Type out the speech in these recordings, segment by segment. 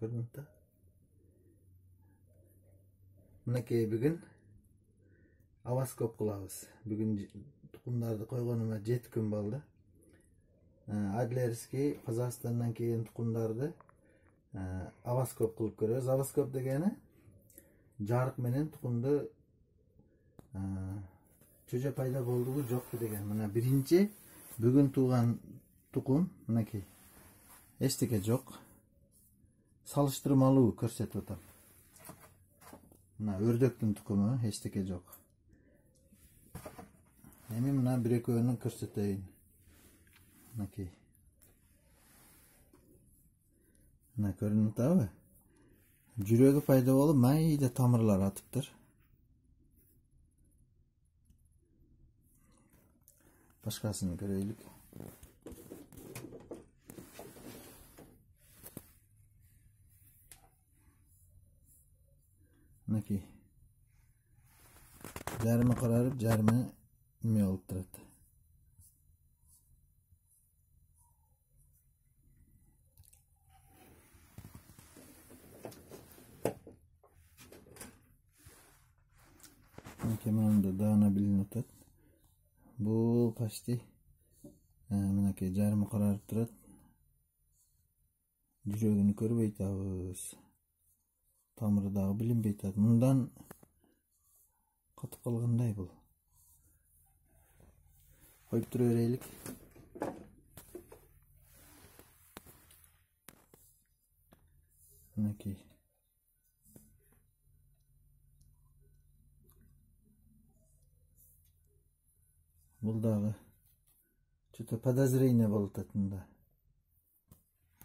көрдүңүз да. Мынакей бүгүн аваскоп кылабыз. Бүгүн тукумдарды койгонума 7 күн болду. Адлерский Казакстандан келген тукумдарды аваскоп кылып көрөбүз. Аваскоп дегени жарык менен тукумду чөжө пайда болдубу жокпу деген. Мына биринчи бүгүн тууган тукум мынакей. Эчтеке жок. Салыштырмалуу көрсөтүп атам. Мына өрдөктүн тукуму эчтеке жок. Эми мына бир-экөөнү көрсөтөйүн. Мынакей. Мына көрүнүп атабы? Жүрөгү пайда болуп, майда тамырлар атыптыр. Башкасын көрөйлүк. Мынакей. Жарымы карарып, жарымы неме болуп турат. Мынакей даана билинип атат. Бул почти мынакей жарымы карарып турат. Жүрөгүнү көрбөй атабыз. Тамыры дагы билинбей атат. Мындан катып калгандай бул. Коюп тура берелик. Мынакей. Бул дагы что-то подозрение болуп атат мында.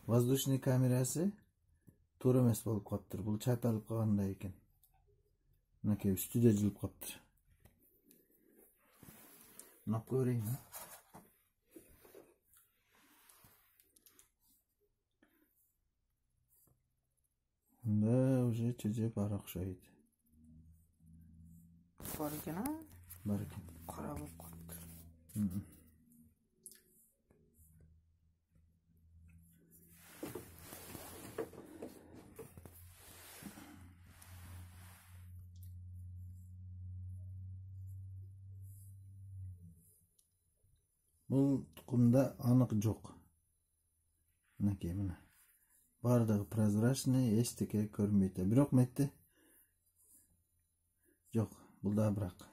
Воздушный камерасы туура эмес болуп калыптыр. Бул чайпалып калгандай экен. Мынакей үстүдө жылып калыптыр. Мынап көрейин. Мында уже чөжө бар окшойт. Бар экен, а? Бар экен. Кара болуп калыптыр. Бул тукумда анык жок. Мынакей мына. Бардыгы прозрачный, эчтеке көрүнбөйт. Бирок метте жок. Бул да бирок.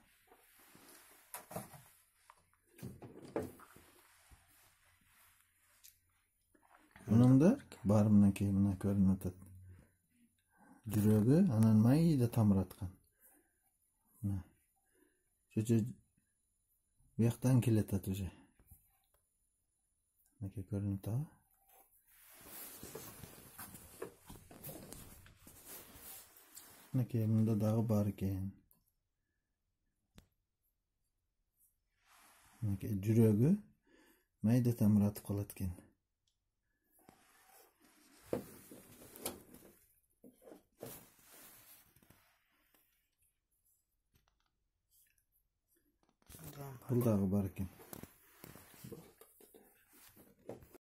Мында бар мынакей мына көрүнүп атат. Жүрөгү анан майда тамыр аткан. Мына. Чөчө бияктан келет атат уже. Мынакей көрүнүп атабы? Мынакей мында дагы бар экен. Мынакей жүрөгү майда тамыр атып калат экен. Бул дагы бар экен.